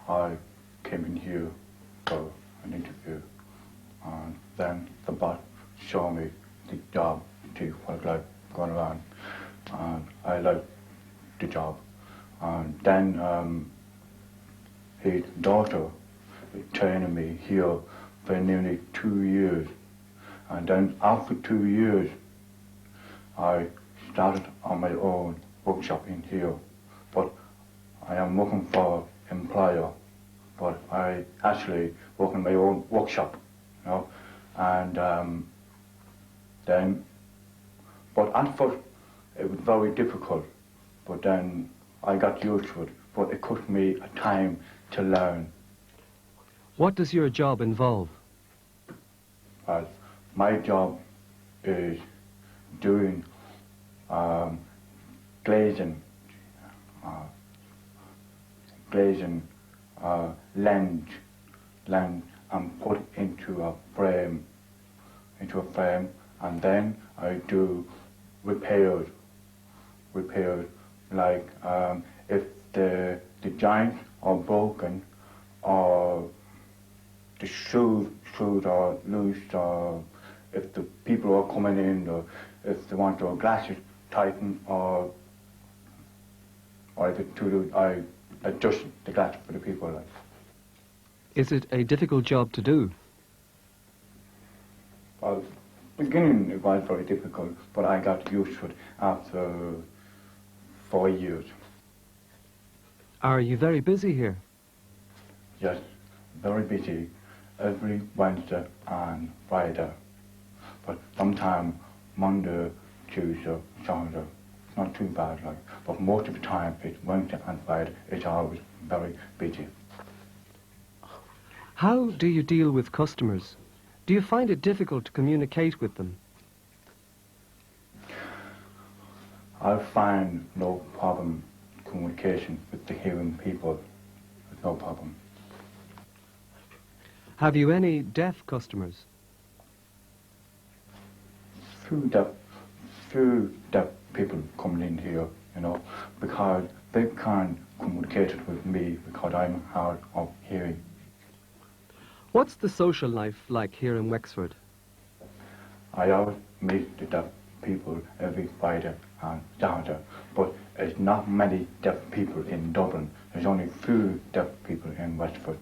I came in here for an interview, and then the boss showed me the job, to what like going around, and I liked the job. And then his daughter trained me here for nearly 2 years, and then after 2 years, I started on my own workshop in here, but I am working for employer, but I actually work in my own workshop, you know, and then, but at first it was very difficult, but then I got used to it, but it took me a time to learn. What does your job involve? Well, my job is doing glazing lens and put into a frame, and then I do repairs like if the joints are broken, or the screws are loose, or if the people are coming in, or if they want their glasses tightened, or I adjust the glass for the people. Like. Is it a difficult job to do? Well, beginning it was very difficult, but I got used to it after 4 years. Are you very busy here? Yes, very busy every Wednesday and Friday, but sometimes Monday, Tuesday, Saturday. It's not too bad, like, but most of the time it's Wednesday and Friday. It's always very busy. How do you deal with customers? Do you find it difficult to communicate with them? I find no problem communication with the hearing people. No problem. Have you any deaf customers? Few deaf people coming in here, you know, because they can't communicate with me because I'm hard of hearing. What's the social life like here in Wexford? I always meet the deaf people every Friday and Saturday, but there's not many deaf people in Dublin. There's only few deaf people in Wexford.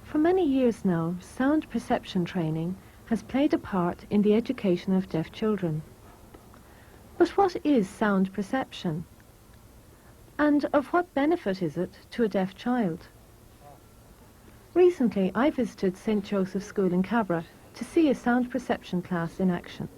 For many years now, sound perception training has played a part in the education of deaf children. But what is sound perception? And of what benefit is it to a deaf child? Recently, I visited St. Joseph's School in Cabra to see a sound perception class in action.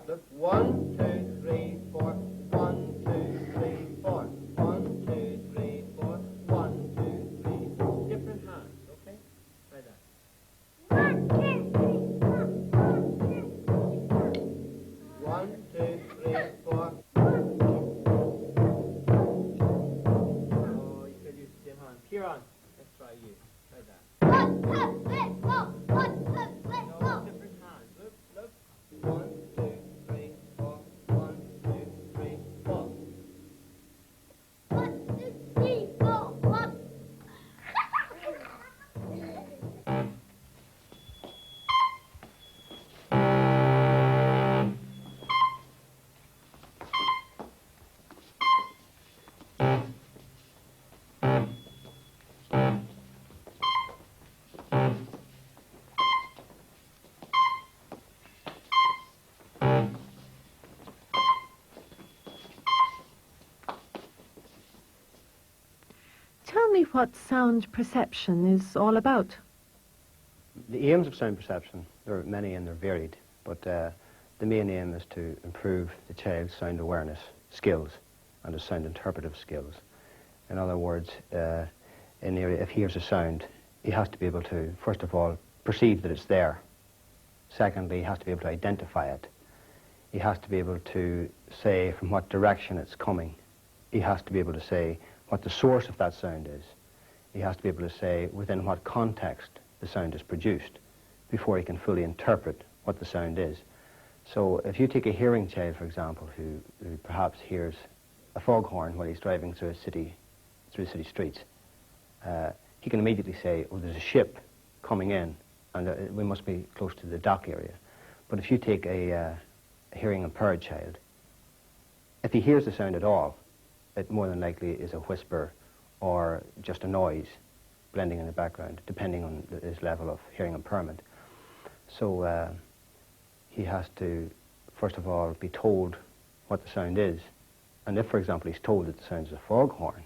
Look, 1, 2, 3, 4. 1, 2, 3, 4. 1, 2, 3, 4. 1, 2, 3, 4. Different hands, okay? Try that. 1, 2, 3, 4. 1, 2, 3, 4. Oh, you could use the same hand. Kieran, let's try you. Try that. 1, 2, 3, 4. 1, 2, 3, 4. No, different hands. Look. 1, 2, 3, 4. 1, 2, 3, 4. 1, 2, 3, 4, 1. Tell me what sound perception is all about. The aims of sound perception, there are many and they're varied, but the main aim is to improve the child's sound awareness skills and his sound interpretive skills. In other words, in the area, if he hears a sound, he has to be able to, first of all, perceive that it's there. Secondly, he has to be able to identify it. He has to be able to say from what direction it's coming. He has to be able to say what the source of that sound is. He has to be able to say within what context the sound is produced before he can fully interpret what the sound is. So if you take a hearing child, for example, who perhaps hears a foghorn while he's driving through the city streets, he can immediately say, oh, there's a ship coming in, and we must be close to the dock area. But if you take a hearing impaired child, if he hears the sound at all, it more than likely is a whisper or just a noise blending in the background, depending on his level of hearing impairment. So he has to, first of all, be told what the sound is. And if, for example, he's told that the sound is a foghorn,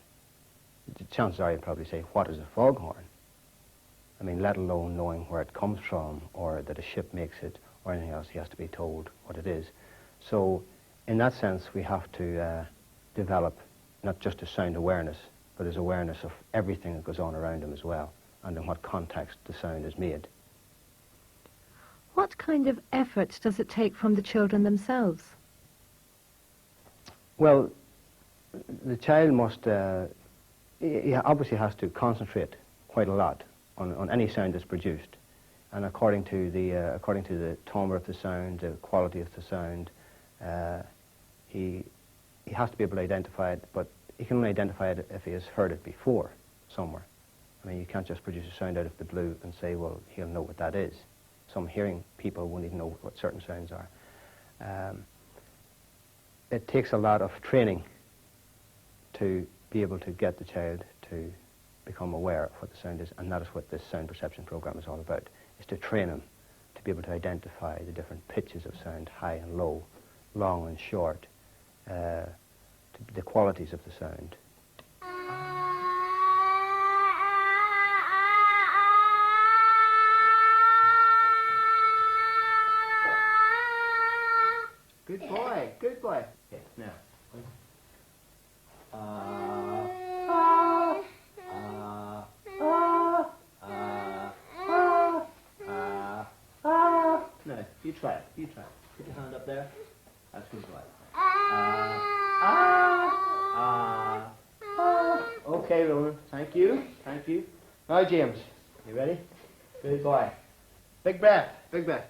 the chances are he'll probably say, what is a foghorn? I mean, let alone knowing where it comes from or that a ship makes it or anything else, he has to be told what it is. So in that sense, we have to develop not just a sound awareness, but his awareness of everything that goes on around him as well, and in what context the sound is made. What kind of effort does it take from the children themselves? Well, the child must, he obviously has to concentrate quite a lot on any sound that's produced. And according to the timbre of the sound, the quality of the sound, he has to be able to identify it, but he can only identify it if he has heard it before somewhere. I mean, you can't just produce a sound out of the blue and say, well, he'll know what that is. Some hearing people won't even know what certain sounds are. It takes a lot of training to be able to get the child to become aware of what the sound is, and that is what this sound perception program is all about, is to train him to be able to identify the different pitches of sound, high and low, long and short, the qualities of the sound. Good boy, good boy. Okay, now. No, you try it, you try it. Put your hand up there. That's good boy. Okay, Ronan, thank you, thank you. Now, James, you ready? Good boy. Big breath, big breath.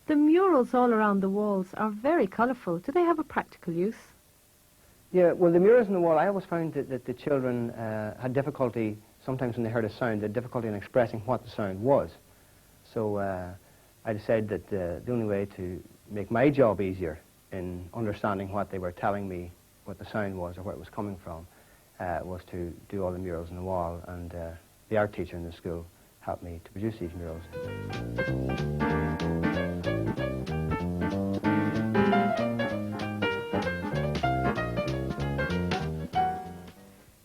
The murals all around the walls are very colourful. Do they have a practical use? Yeah, well, the murals on the wall, I always found that the children had difficulty, sometimes when they heard a sound, they had difficulty in expressing what the sound was. So I decided that the only way to make my job easier in understanding what they were telling me, what the sound was or where it was coming from, was to do all the murals on the wall, and the art teacher in the school helped me to produce these murals.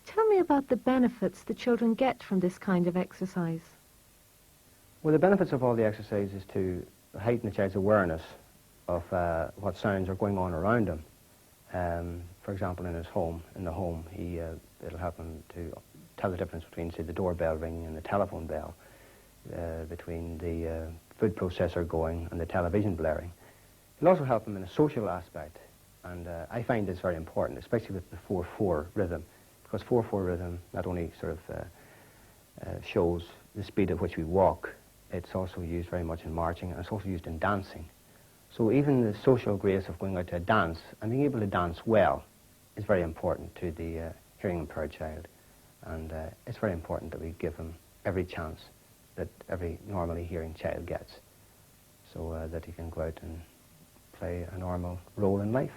Tell me about the benefits the children get from this kind of exercise. Well, the benefits of all the exercise is to heighten the child's awareness of what sounds are going on around him. For example, in the home, it'll help him to tell the difference between, say, the doorbell ringing and the telephone bell, between the food processor going and the television blaring. It'll also help him in a social aspect, and I find this very important, especially with the 4/4 rhythm, because 4/4 rhythm not only sort of shows the speed at which we walk, it's also used very much in marching, and it's also used in dancing. So even the social grace of going out to a dance and being able to dance well is very important to the hearing impaired child. And it's very important that we give him every chance that every normally hearing child gets, so that he can go out and play a normal role in life.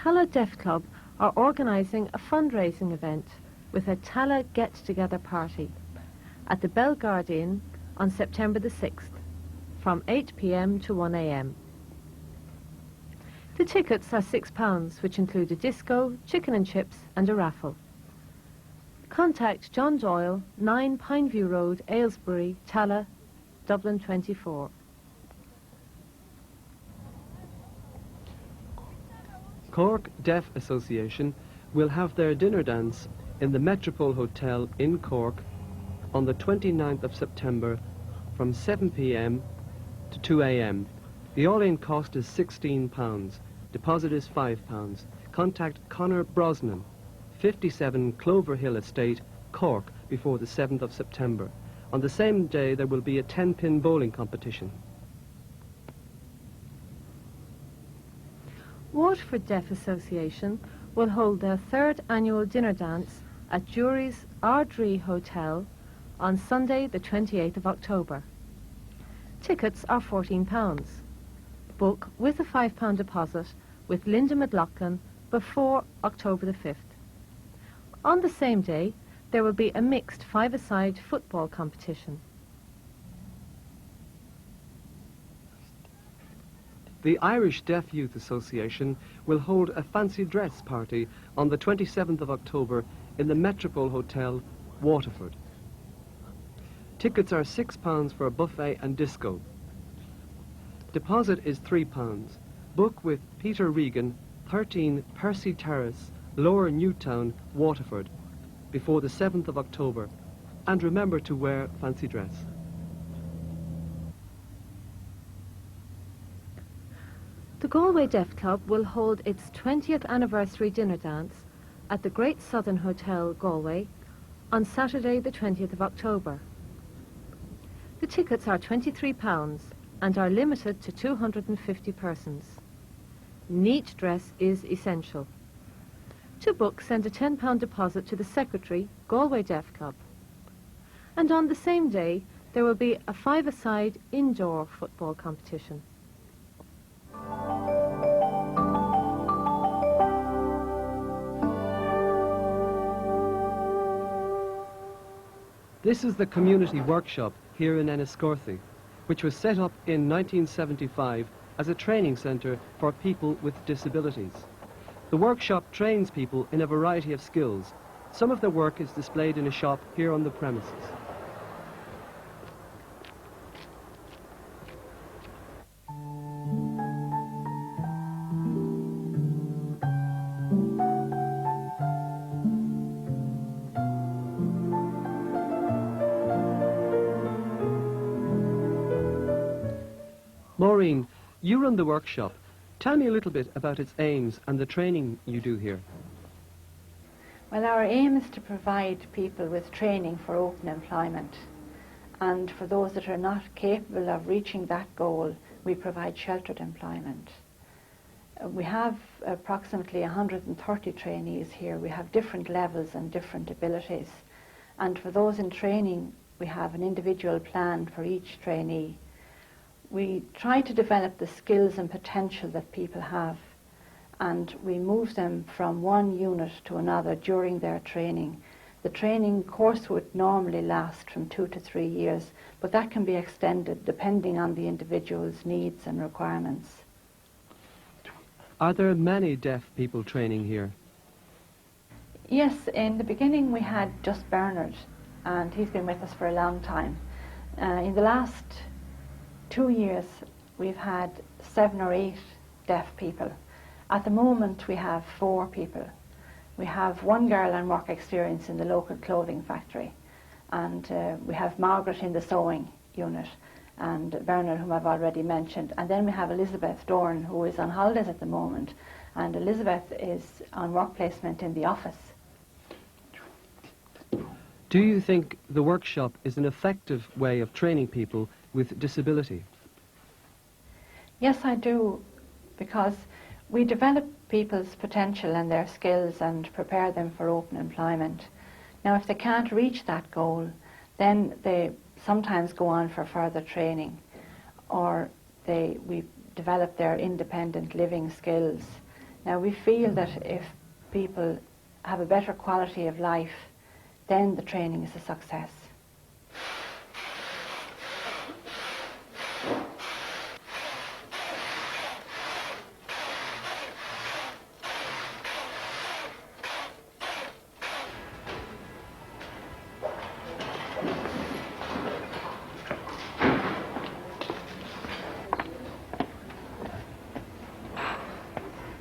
Tala Deaf Club are organising a fundraising event with a Tala get-together party at the Bellegarde Inn on September the 6th from 8 p.m. to 1 a.m. The tickets are £6, which include a disco, chicken and chips and a raffle. Contact John Doyle, 9 Pineview Road, Aylesbury, Tala, Dublin 24. Cork Deaf Association will have their dinner dance in the Metropole Hotel in Cork on the 29th of September from 7 p.m. to 2 a.m. The all-in cost is £16. Deposit is £5. Contact Conor Brosnan, 57 Clover Hill Estate, Cork, before the 7th of September. On the same day there will be a 10-pin bowling competition. Waterford Deaf Association will hold their 3rd annual dinner dance at Jury's Ardree Hotel on Sunday the 28th of October. Tickets are £14. Book with a £5 deposit with Linda McLaughlin before October the 5th. On the same day, there will be a mixed five-a-side football competition. The Irish Deaf Youth Association will hold a fancy dress party on the 27th of October in the Metropole Hotel, Waterford. Tickets are £6 for a buffet and disco. Deposit is £3. Book with Peter Regan, 13 Percy Terrace, Lower Newtown, Waterford, before the 7th of October. And remember to wear fancy dress. The Galway Deaf Club will hold its 20th anniversary dinner dance at the Great Southern Hotel, Galway, on Saturday the 20th of October. The tickets are £23 and are limited to 250 persons. Neat dress is essential. To book, send a £10 deposit to the Secretary, Galway Deaf Club. And on the same day, there will be a five-a-side indoor football competition. This is the community workshop here in Enniscorthy, which was set up in 1975 as a training centre for people with disabilities. The workshop trains people in a variety of skills. Some of their work is displayed in a shop here on the premises. Maureen, you run the workshop. Tell me a little bit about its aims and the training you do here. Well, our aim is to provide people with training for open employment. And for those that are not capable of reaching that goal, we provide sheltered employment. We have approximately 130 trainees here. We have different levels and different abilities. And for those in training, we have an individual plan for each trainee. We try to develop the skills and potential that people have, and we move them from one unit to another during their training. The training course would normally last from 2 to 3 years, but that can be extended depending on the individual's needs and requirements. Are there many deaf people training here? Yes, in the beginning we had just Bernard, and he's been with us for a long time. In the last 2 years, we've had 7 or 8 deaf people. At the moment, we have 4 people. We have one girl on work experience in the local clothing factory, and we have Margaret in the sewing unit, and Bernard, whom I've already mentioned. And then we have Elizabeth Dorn, who is on holidays at the moment, and Elizabeth is on work placement in the office. Do you think the workshop is an effective way of training people with disability? Yes, I do, because we develop people's potential and their skills and prepare them for open employment. Now, if they can't reach that goal, then they sometimes go on for further training, or we develop their independent living skills. Now we feel that if people have a better quality of life, then the training is a success.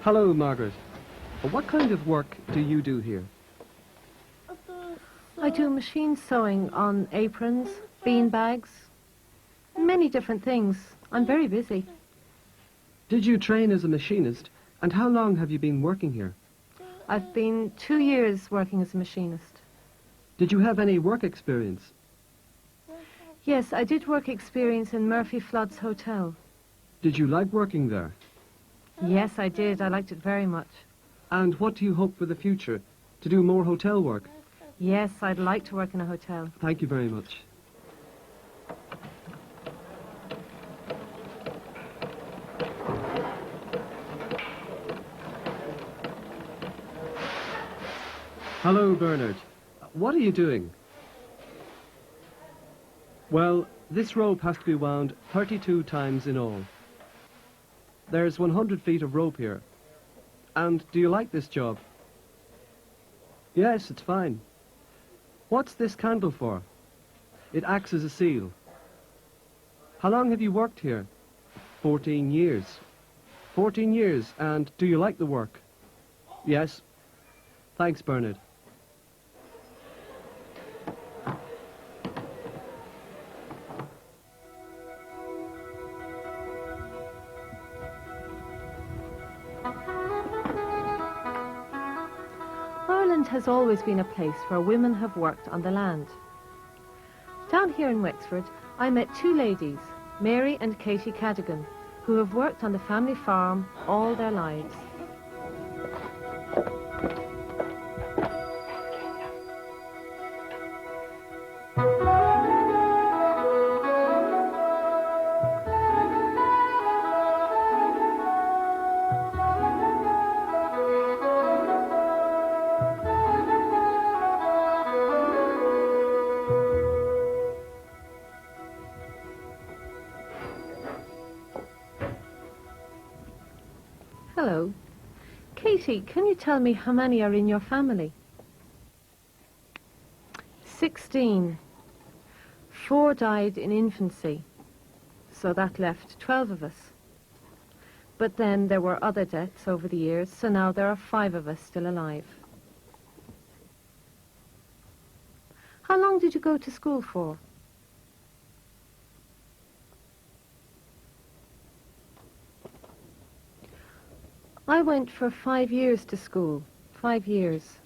Hello, Margaret. What kind of work do you do here? I do machine sewing on aprons, bean bags, many different things. I'm very busy. Did you train as a machinist, and how long have you been working here? I've been 2 years working as a machinist. Did you have any work experience? Yes, I did work experience in Murphy Flood's hotel. Did you like working there? Yes, I did. I liked it very much. And what do you hope for the future? To do more hotel work? Yes, I'd like to work in a hotel. Thank you very much. Hello, Bernard. What are you doing? Well, this rope has to be wound 32 times in all. There's 100 feet of rope here. And do you like this job? Yes, it's fine. What's this candle for? It acts as a seal. How long have you worked here? 14 years. 14 years, and do you like the work? Yes. Thanks, Bernard. Ireland has always been a place where women have worked on the land. Down here in Wexford, I met two ladies, Mary and Katie Cadigan, who have worked on the family farm all their lives. Hello. Katie, can you tell me how many are in your family? 16. 4 died in infancy, so that left 12 of us. But then there were other deaths over the years, so now there are 5 of us still alive. How long did you go to school for? I went for 5 years to school, 5 years.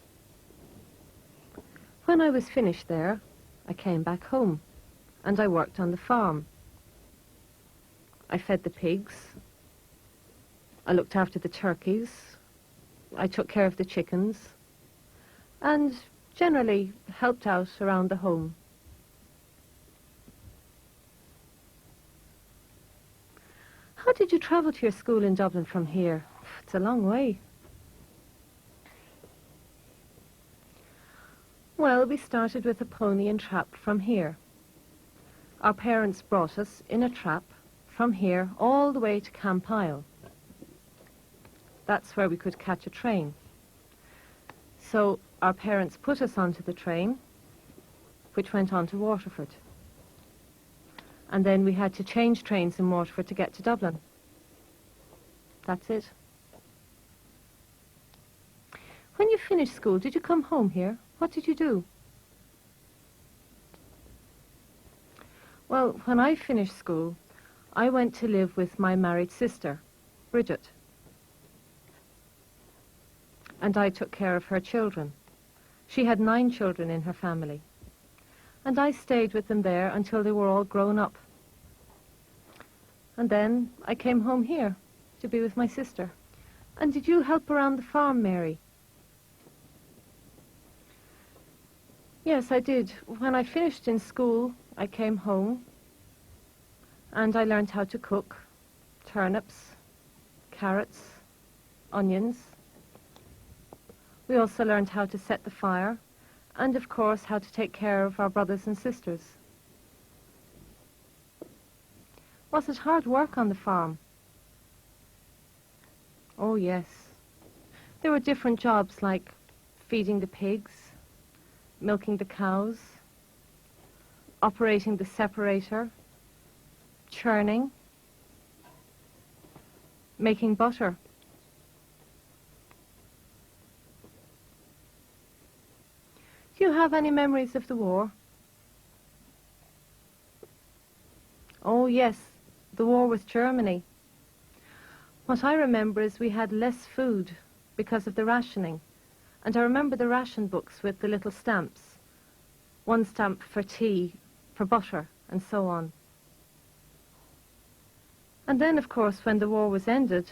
When I was finished there, I came back home and I worked on the farm. I fed the pigs, I looked after the turkeys, I took care of the chickens, and generally helped out around the home. How did you travel to your school in Dublin from here? It's a long way. Well, we started with a pony and trap from here. Our parents brought us in a trap from here all the way to Campile. That's where we could catch a train. So our parents put us onto the train, which went on to Waterford. And then we had to change trains in Waterford to get to Dublin. That's it. When you finished school, did you come home here? What did you do? Well, when I finished school, I went to live with my married sister, Bridget. And I took care of her children. She had 9 children in her family. And I stayed with them there until they were all grown up. And then I came home here to be with my sister. And did you help around the farm, Mary? Yes, I did. When I finished in school, I came home and I learned how to cook turnips, carrots, onions. We also learned how to set the fire and, of course, how to take care of our brothers and sisters. Was it hard work on the farm? Oh, yes. There were different jobs like feeding the pigs, milking the cows, operating the separator, churning, making butter. Do you have any memories of the war? Oh, yes, the war with Germany. What I remember is we had less food because of the rationing. And I remember the ration books with the little stamps. One stamp for tea, for butter, and so on. And then, of course, when the war was ended,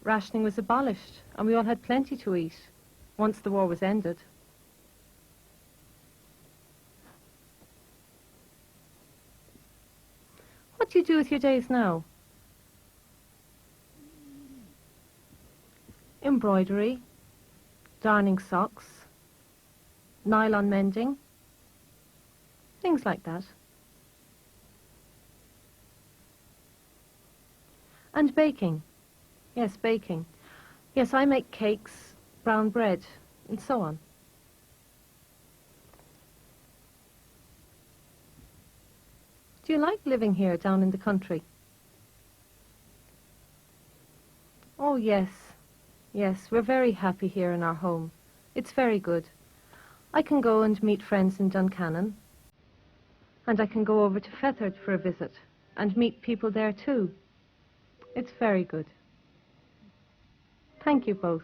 rationing was abolished, and we all had plenty to eat once the war was ended. What do you do with your days now? Embroidery, darning socks, nylon mending, things like that. And baking. Yes, baking. Yes, I make cakes, brown bread, and so on. Do you like living here down in the country? Oh, yes. Yes, we're very happy here in our home. It's very good. I can go and meet friends in Duncannon. And I can go over to Fethard for a visit and meet people there too. It's very good. Thank you both.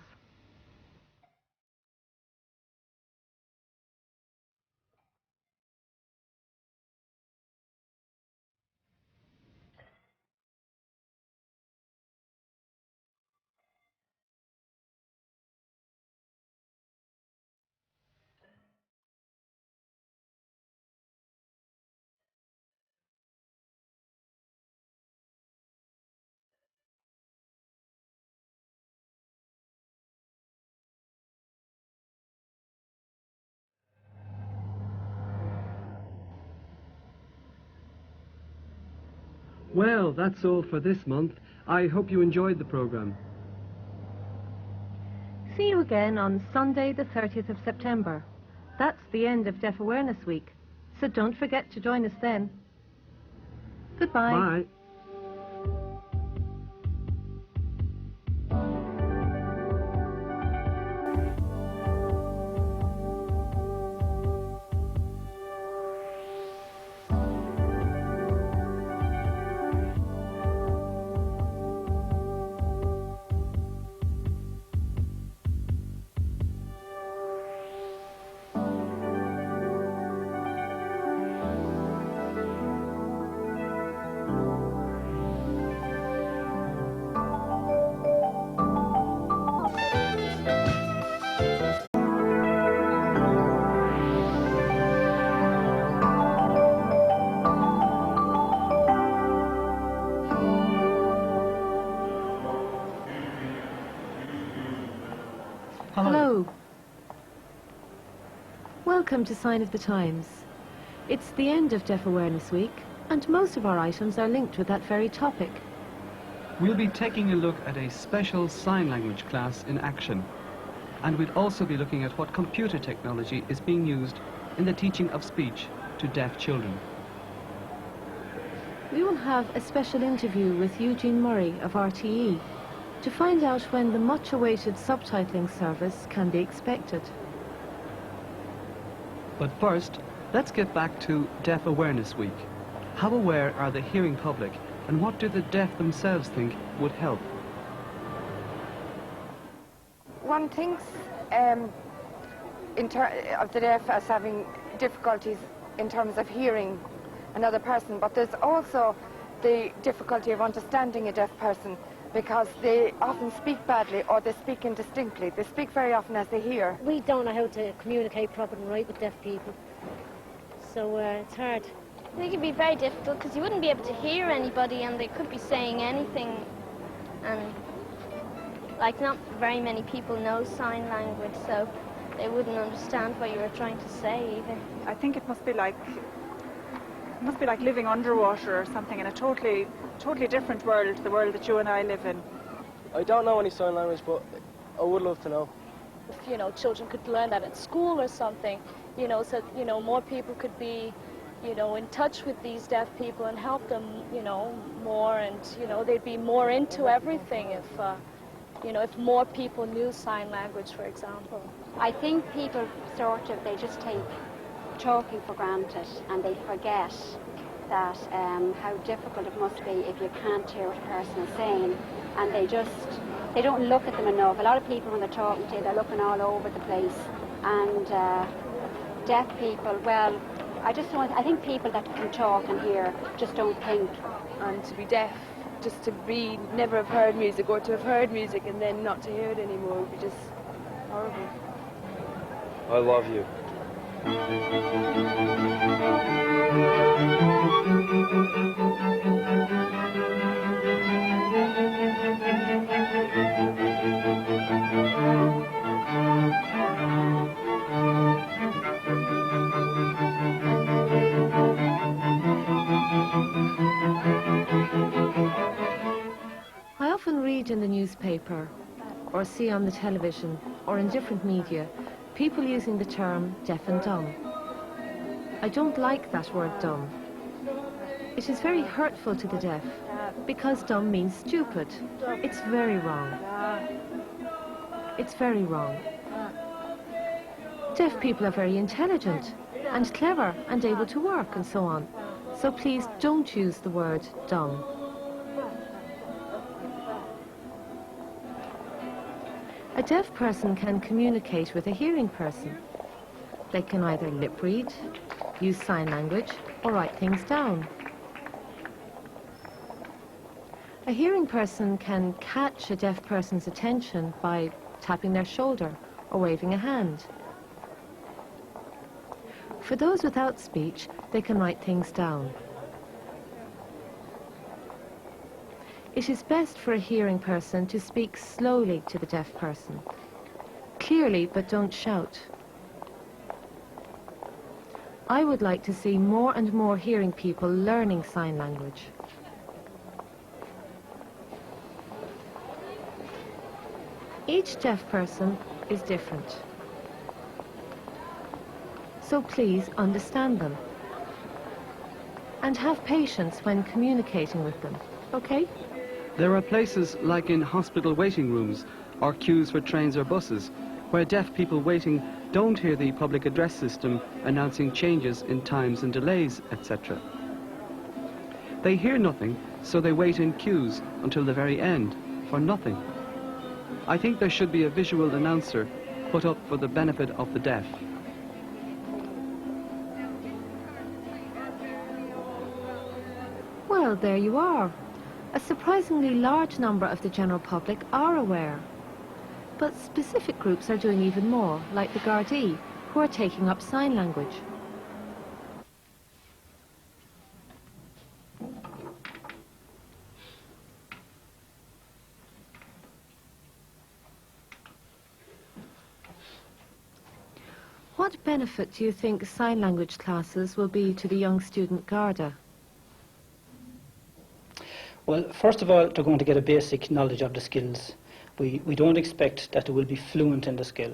Well, that's all for this month. I hope you enjoyed the programme. See you again on Sunday the 30th of September. That's the end of Deaf Awareness Week, so don't forget to join us then. Goodbye. Bye. Hello. Welcome to Sign of the Times. It's the end of Deaf Awareness Week, and most of our items are linked with that very topic. We'll be taking a look at a special sign language class in action. And we'll also be looking at what computer technology is being used in the teaching of speech to deaf children. We will have a special interview with Eugene Murray of RTE to find out when the much-awaited subtitling service can be expected. But first, let's get back to Deaf Awareness Week. How aware are the hearing public, and what do the deaf themselves think would help? One thinks of the deaf as having difficulties in terms of hearing another person, but there's also the difficulty of understanding a deaf person, because they often speak badly or they speak indistinctly. They speak very often as they hear. We don't know how to communicate properly and right with deaf people, so it's hard. I think it'd be very difficult because you wouldn't be able to hear anybody and they could be saying anything, and like not very many people know sign language, so they wouldn't understand what you were trying to say even. I think it must be like living underwater or something in a totally different world, the world that you and I live in. I don't know any sign language, but I would love to know. If, you know, children could learn that in school or something, you know, so, you know, more people could be, you know, in touch with these deaf people and help them, you know, more, and, you know, they'd be more into everything if, you know, if more people knew sign language, for example. I think people they just take talking for granted, and they forget that how difficult it must be if you can't hear what a person is saying, and they don't look at them enough. A lot of people, when they're talking to you, they're looking all over the place, and deaf people, well, I think people that can talk and hear just don't think. And to be deaf, just to never have heard music, or to have heard music and then not to hear it anymore, would be just horrible. I love you. I often read in the newspaper, or see on the television, or in different media, people using the term deaf and dumb. I don't like that word dumb. It is very hurtful to the deaf, because dumb means stupid. It's very wrong. It's very wrong. Deaf people are very intelligent and clever and able to work and so on. So please don't use the word dumb. A deaf person can communicate with a hearing person. They can either lip read, use sign language, or write things down. A hearing person can catch a deaf person's attention by tapping their shoulder or waving a hand. For those without speech, they can write things down. It is best for a hearing person to speak slowly to the deaf person. Clearly, but don't shout. I would like to see more and more hearing people learning sign language. Each deaf person is different. So please understand them. And have patience when communicating with them, okay? There are places like in hospital waiting rooms or queues for trains or buses where deaf people waiting don't hear the public address system announcing changes in times and delays, etc. They hear nothing, so they wait in queues until the very end for nothing. I think there should be a visual announcer put up for the benefit of the deaf. Well, there you are. A surprisingly large number of the general public are aware. But specific groups are doing even more, like the Gardaí, who are taking up sign language. What benefit do you think sign language classes will be to the young student Garda? Well, first of all, they're going to get a basic knowledge of the skills. We don't expect that they will be fluent in the skill,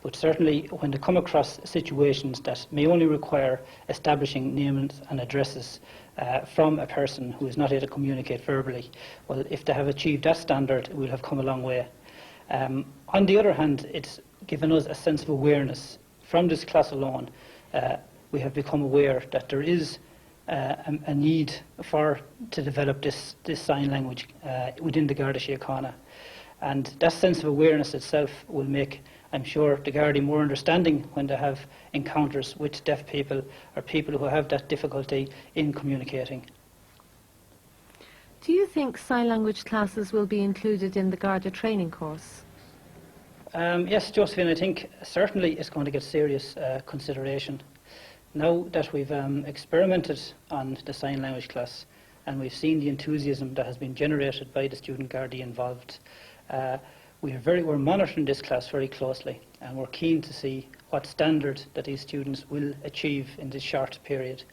but certainly when they come across situations that may only require establishing names and addresses from a person who is not able to communicate verbally, well, if they have achieved that standard, we'll have come a long way. On the other hand, it's given us a sense of awareness. From this class alone, we have become aware that there is a need to develop this sign language within the Garda Síochána. And that sense of awareness itself will make, I'm sure, the Gardaí more understanding when they have encounters with deaf people or people who have that difficulty in communicating. Do you think sign language classes will be included in the Garda training course? Yes, Josephine, I think certainly it's going to get serious consideration. Now that we've experimented on the sign language class and we've seen the enthusiasm that has been generated by the student Gardaí involved, We're monitoring this class very closely, and we're keen to see what standard that these students will achieve in this short period.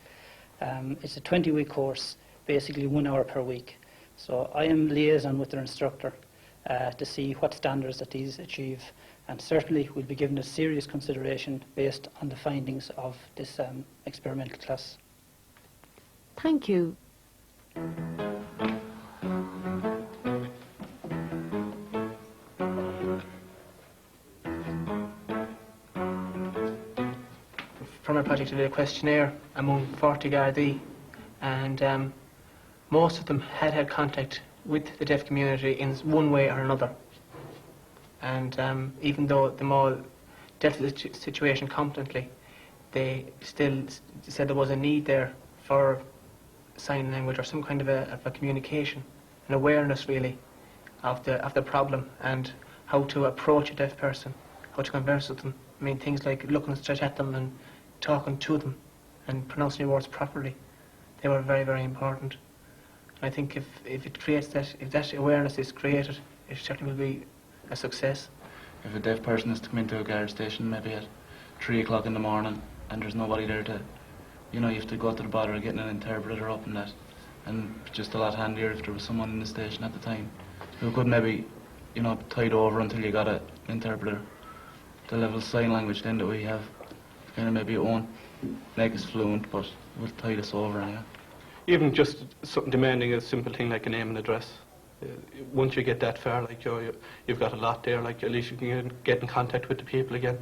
It's a 20-week course, basically 1 hour per week. So I am liaison with their instructor to see what standards that these achieve, and certainly will be given a serious consideration based on the findings of this experimental class. Thank you. For my project, I did a questionnaire among 40 Gardaí, and most of them had contact with the deaf community in one way or another. And even though them all dealt with the situation competently, they still said there was a need there for sign language or some kind of a communication, an awareness really of the problem and how to approach a deaf person, how to converse with them. I mean, things like looking straight at them and talking to them and pronouncing your words properly. They were very, very important. And I think if it creates that, if that awareness is created, it certainly will be a success. If a deaf person is to come into a guard station maybe at 3 o'clock in the morning and there's nobody there to, you know, you have to go to the bother of getting an interpreter up and that, and just a lot handier if there was someone in the station at the time who could maybe, you know, tide over until you got an interpreter. The level of sign language then that we have, kind of maybe it won't make us fluent, but it will tide us over anyway. Even just something demanding a simple thing like a name and address. Once you get that far, like you've got a lot there, like at least you can get in contact with the people again.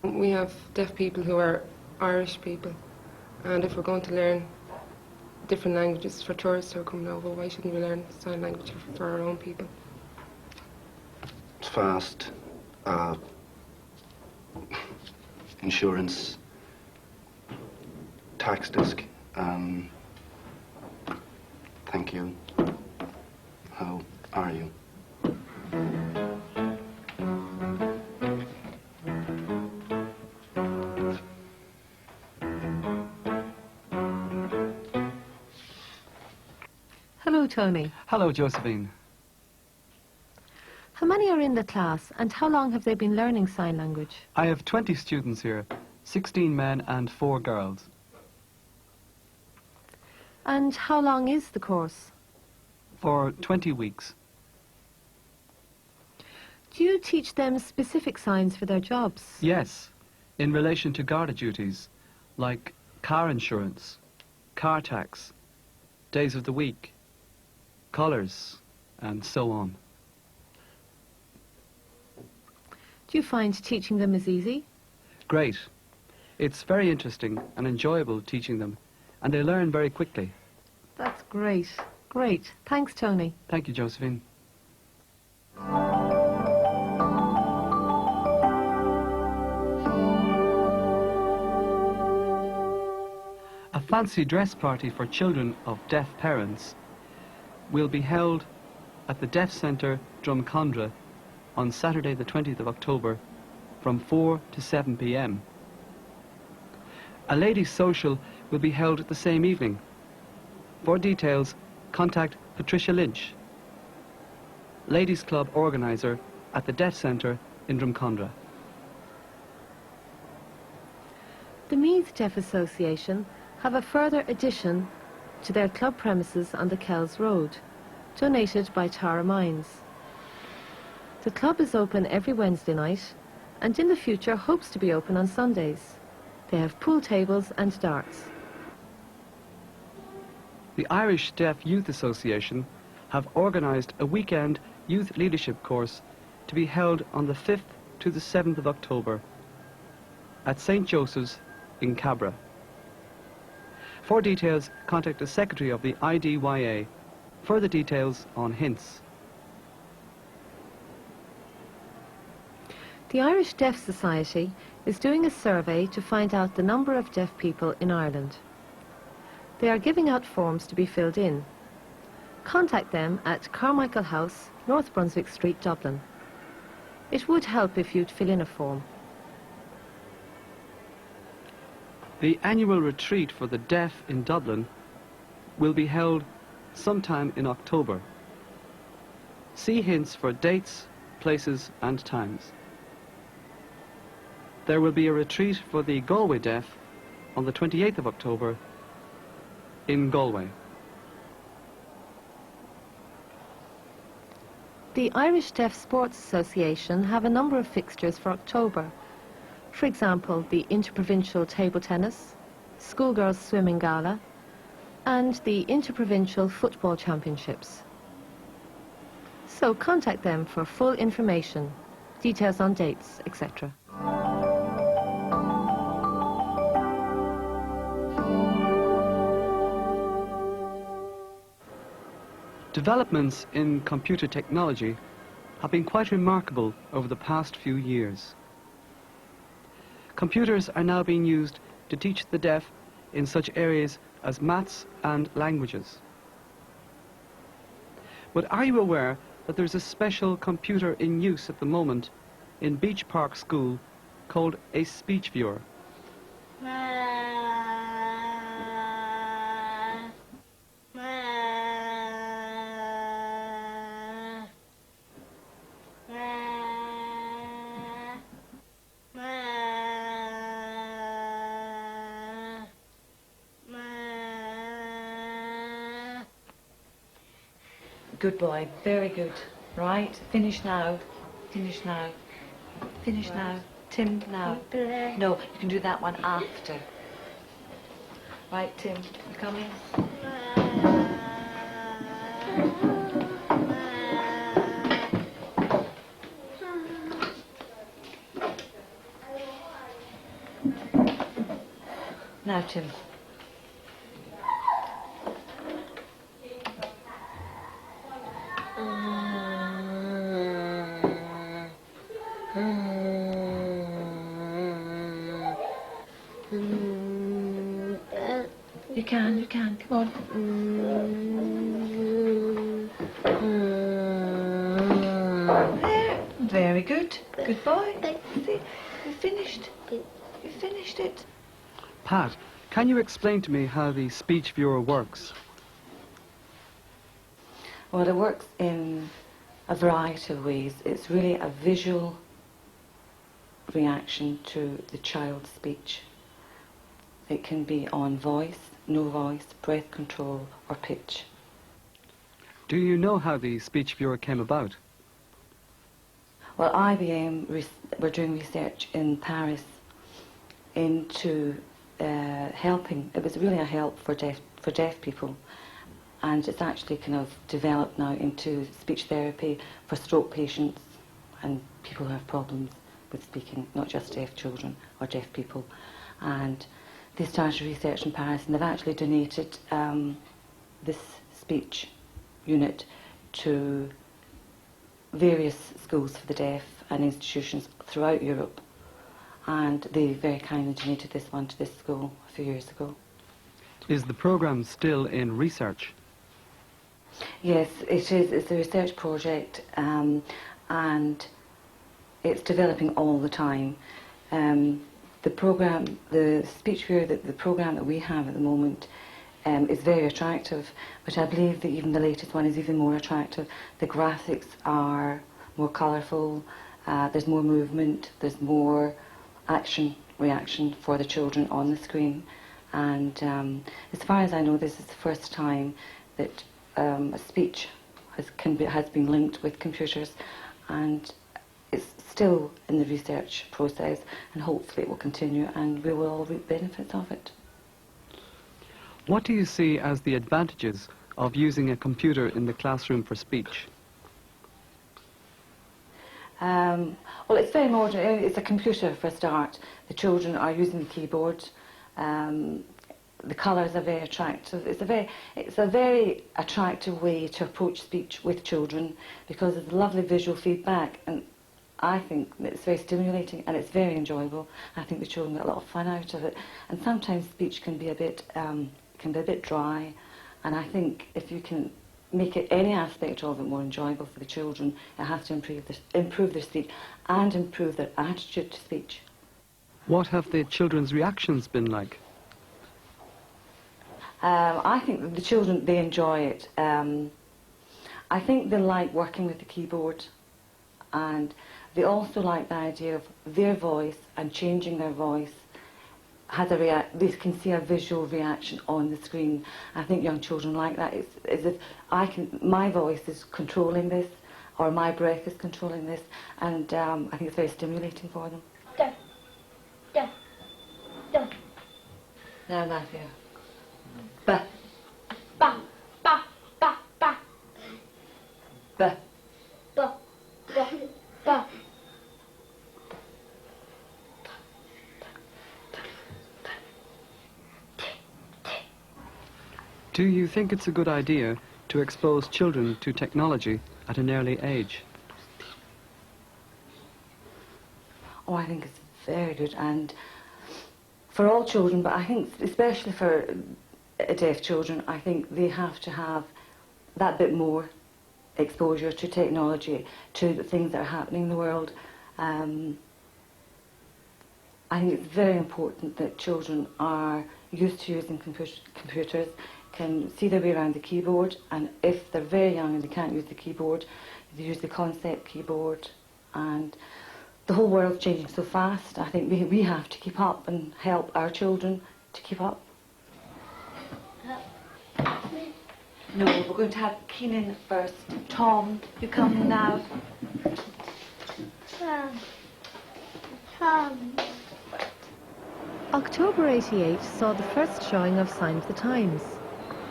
We have deaf people who are Irish people, and if we're going to learn different languages for tourists who are coming over, why shouldn't we learn sign language for our own people? It's fast, insurance, tax disc, thank you. How are you? Hello, Tony. Hello, Josephine. How many are in the class, and how long have they been learning sign language? I have 20 students here, 16 men and 4 girls. And how long is the course? For 20 weeks. Do you teach them specific signs for their jobs? Yes, in relation to Garda duties, like car insurance, car tax, days of the week, colours, and so on. Do you find teaching them is easy? Great. It's very interesting and enjoyable teaching them, and they learn very quickly. That's great. Great. Thanks, Tony. Thank you, Josephine. A fancy dress party for children of deaf parents will be held at the Deaf Centre, Drumcondra, on Saturday the 20th of October from 4 to 7 p.m. A ladies' social will be held the same evening. For details, contact Patricia Lynch, Ladies' Club organiser at the Deaf Centre in Drumcondra. The Meath Deaf Association have a further addition to their club premises on the Kells Road, donated by Tara Mines. The club is open every Wednesday night and in the future hopes to be open on Sundays. They have pool tables and darts. The Irish Deaf Youth Association have organised a weekend youth leadership course to be held on the 5th to the 7th of October at St. Joseph's in Cabra. For details, contact the Secretary of the IDYA. Further details on Hints. The Irish Deaf Society is doing a survey to find out the number of deaf people in Ireland. They are giving out forms to be filled in. Contact them at Carmichael House, North Brunswick Street, Dublin. It would help if you'd fill in a form. The annual retreat for the deaf in Dublin will be held sometime in October. See Hints for dates, places and times. There will be a retreat for the Galway Deaf on the 28th of October in Galway. The Irish Deaf Sports Association have a number of fixtures for October. For example, the Interprovincial Table Tennis, Schoolgirls Swimming Gala, and the Interprovincial Football Championships. So contact them for full information, details on dates, etc. Developments in computer technology have been quite remarkable over the past few years. Computers are now being used to teach the deaf in such areas as maths and languages. But are you aware that there's a special computer in use at the moment in Beach Park School called a speech viewer? Good boy, very good. Right, finish now. Finish now. Finish now. Tim, now. No, you can do that one after. Right, Tim, you coming? Now, Tim. You can, come on. Very good. Good boy. See, you finished. You finished it. Pat, can you explain to me how the speech viewer works? Well, it works in a variety of ways. It's really a visual reaction to the child's speech. It can be on voice, no voice, breath control, or pitch. Do you know how the speech viewer came about? Well, IBM, we're doing research in Paris into helping. It was really a help for deaf people, and it's actually kind of developed now into speech therapy for stroke patients and people who have problems with speaking, not just deaf children or deaf people. And they started research in Paris, and they've actually donated this speech unit to various schools for the deaf and institutions throughout Europe. And they very kindly donated this one to this school a few years ago. Is the programme still in research? Yes, it is. It's a research project, and it's developing all the time. The program, the speech viewer, the program that we have at the moment is very attractive, but I believe that even the latest one is even more attractive. The graphics are more colourful, there's more movement, there's more action reaction for the children on the screen. And as far as I know, this is the first time that a speech has been linked with computers, and it's still in the research process, and hopefully it will continue and we will all reap benefits of it. What do you see as the advantages of using a computer in the classroom for speech? Well, it's very modern. It's a computer for a start. The children are using the keyboard. The colours are very attractive. It's a very attractive way to approach speech with children, because it's lovely visual feedback, and I think it's very stimulating and it's very enjoyable. I think the children get a lot of fun out of it. And sometimes speech can be a bit dry, and I think if you can make it any aspect of it more enjoyable for the children, it has to improve their speech and improve their attitude to speech. What have the children's reactions been like? I think that the children, they enjoy it. I think they like working with the keyboard, and they also like the idea of their voice and changing their voice has they can see a visual reaction on the screen. I think young children like that. It's as if my voice is controlling this, or my breath is controlling this, and I think it's very stimulating for them. Now, Matthew. Ba. Ba, ba, ba, ba. Ba. Ba, ba, ba. Do you think it's a good idea to expose children to technology at an early age? Oh, I think it's very good, and for all children, but I think especially for deaf children, I think they have to have that bit more exposure to technology, to the things that are happening in the world. I think it's very important that children are used to using computers, can see their way around the keyboard, and if they're very young and they can't use the keyboard, they use the concept keyboard. And the whole world's changing so fast. I think we have to keep up and help our children to keep up. No, we're going to have Keenan first. Tom, you come now. October '88 saw the first showing of Sign of the Times.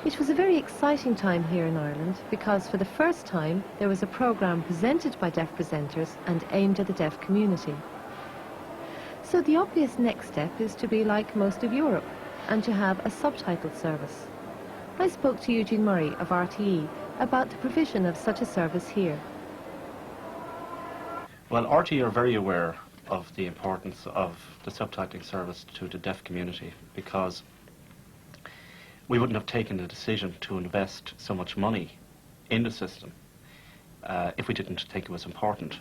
It was a very exciting time here in Ireland because for the first time there was a programme presented by deaf presenters and aimed at the deaf community. So the obvious next step is to be like most of Europe and to have a subtitled service. I spoke to Eugene Murray of RTE about the provision of such a service here. Well, RTE are very aware of the importance of the subtitling service to the deaf community, because we wouldn't have taken the decision to invest so much money in the system if we didn't think it was important.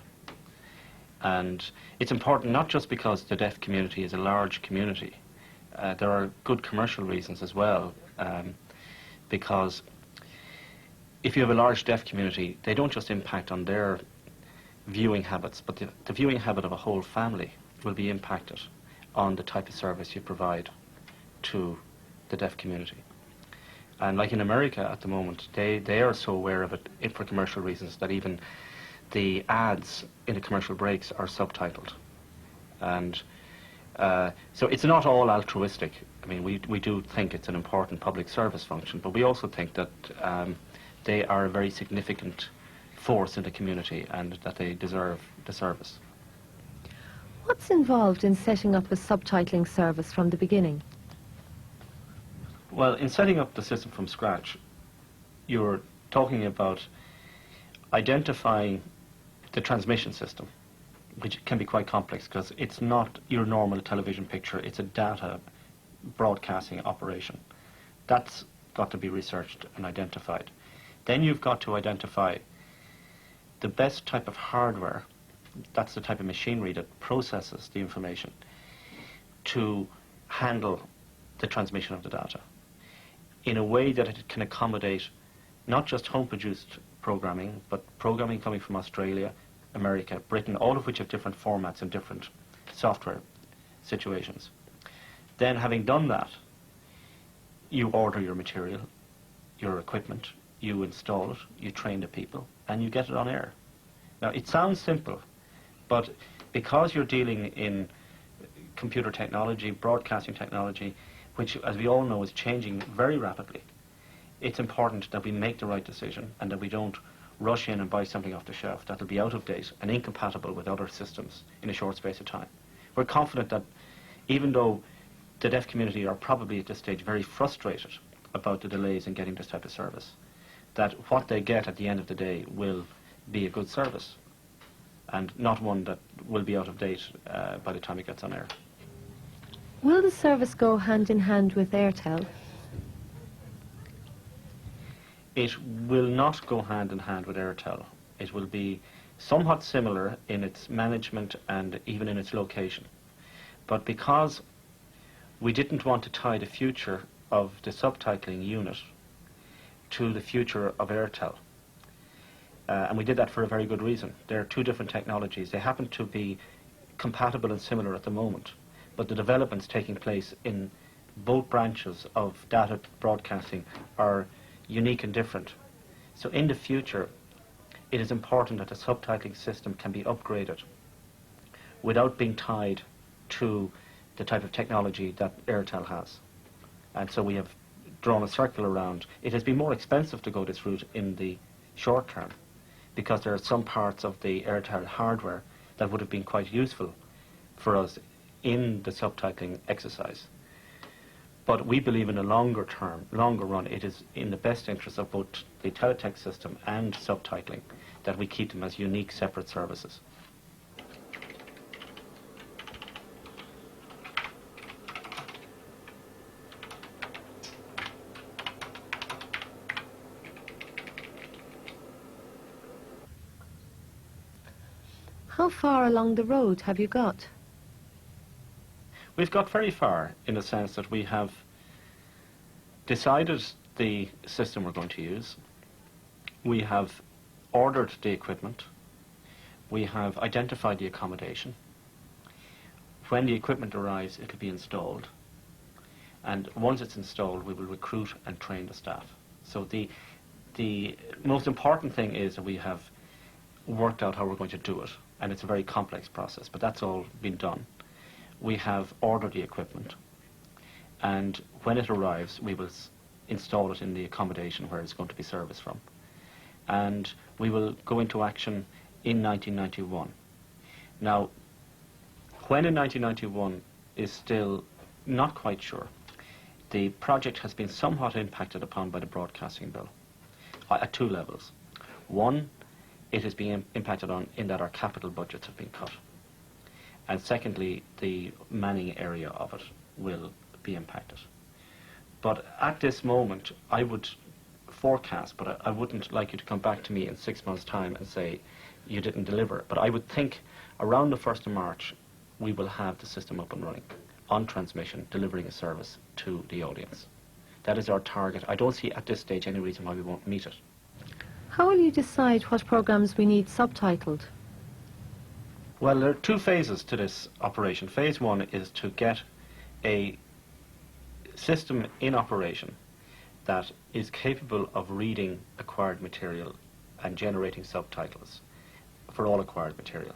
And it's important not just because the deaf community is a large community. There are good commercial reasons as well, because if you have a large deaf community, they don't just impact on their viewing habits, but the viewing habit of a whole family will be impacted on the type of service you provide to the deaf community. And like in America at the moment, they are so aware of it for commercial reasons that even the ads in the commercial breaks are subtitled. And so it's not all altruistic. I mean, we do think it's an important public service function, but we also think that they are a very significant force in the community and that they deserve the service. What's involved in setting up a subtitling service from the beginning? Well, in setting up the system from scratch, you're talking about identifying the transmission system, which can be quite complex because it's not your normal television picture, it's a data broadcasting operation. That's got to be researched and identified. Then you've got to identify the best type of hardware, that's the type of machinery that processes the information, to handle the transmission of the data in a way that it can accommodate not just home-produced programming, but programming coming from Australia, America, Britain, all of which have different formats and different software situations. Then, having done that, you order your material, your equipment, you install it, you train the people, and you get it on air. Now, it sounds simple, but because you're dealing in computer technology, broadcasting technology, which, as we all know, is changing very rapidly, it's important that we make the right decision and that we don't rush in and buy something off the shelf that will be out of date and incompatible with other systems in a short space of time. We're confident that even though the deaf community are probably at this stage very frustrated about the delays in getting this type of service, that what they get at the end of the day will be a good service and not one that will be out of date by the time it gets on air. Will the service go hand in hand with Airtel? It will not go hand in hand with Airtel. It will be somewhat similar in its management and even in its location. But because we didn't want to tie the future of the subtitling unit to the future of Airtel, And we did that for a very good reason. There are two different technologies. They happen to be compatible and similar at the moment, but the developments taking place in both branches of data broadcasting are unique and different. So in the future, it is important that the subtitling system can be upgraded without being tied to the type of technology that Airtel has. And so we have drawn a circle around. It has been more expensive to go this route in the short term, because there are some parts of the Airtel hardware that would have been quite useful for us in the subtitling exercise. But we believe in the longer run, it is in the best interest of both the teletext system and subtitling that we keep them as unique, separate services. How far along the road have you got? We've got very far in the sense that we have decided the system we're going to use. We have ordered the equipment. We have identified the accommodation. When the equipment arrives, it will be installed. And once it's installed, we will recruit and train the staff. So the most important thing is that we have worked out how we're going to do it. And it's a very complex process, but that's all been done. We have ordered the equipment, and when it arrives, we will install it in the accommodation where it's going to be serviced from. And we will go into action in 1991. Now, when in 1991 is still not quite sure. The project has been somewhat impacted upon by the broadcasting bill at two levels. One, it is being impacted on in that our capital budgets have been cut. And secondly, the manning area of it will be impacted. But at this moment, I would forecast, but I wouldn't like you to come back to me in 6 months' time and say you didn't deliver. But I would think around the 1st of March, we will have the system up and running, on transmission, delivering a service to the audience. That is our target. I don't see at this stage any reason why we won't meet it. How will you decide what programs we need subtitled? Well, there are two phases to this operation. Phase one is to get a system in operation that is capable of reading acquired material and generating subtitles for all acquired material.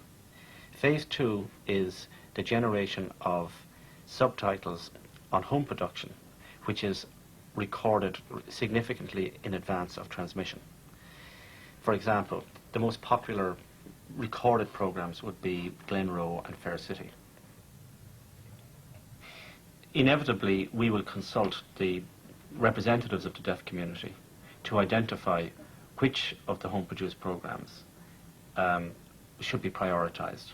Phase two is the generation of subtitles on home production, which is recorded significantly in advance of transmission. For example, the most popular recorded programs would be Glenroe and Fair City. Inevitably, we will consult the representatives of the deaf community to identify which of the home-produced programs should be prioritized.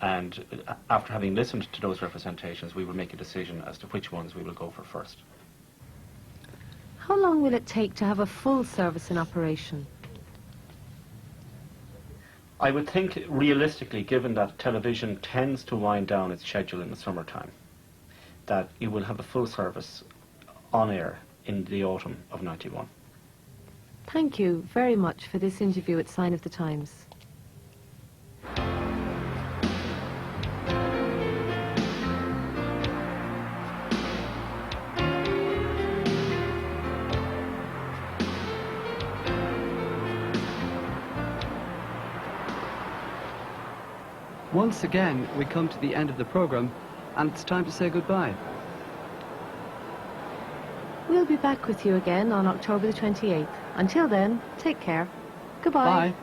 And after having listened to those representations, we will make a decision as to which ones we will go for first. How long will it take to have a full service in operation? I would think, realistically, given that television tends to wind down its schedule in the summertime, that you will have a full service on air in the autumn of '91. Thank you very much for this interview at Sign of the Times. Once again, we come to the end of the programme, and it's time to say goodbye. We'll be back with you again on October the 28th. Until then, take care. Goodbye. Bye.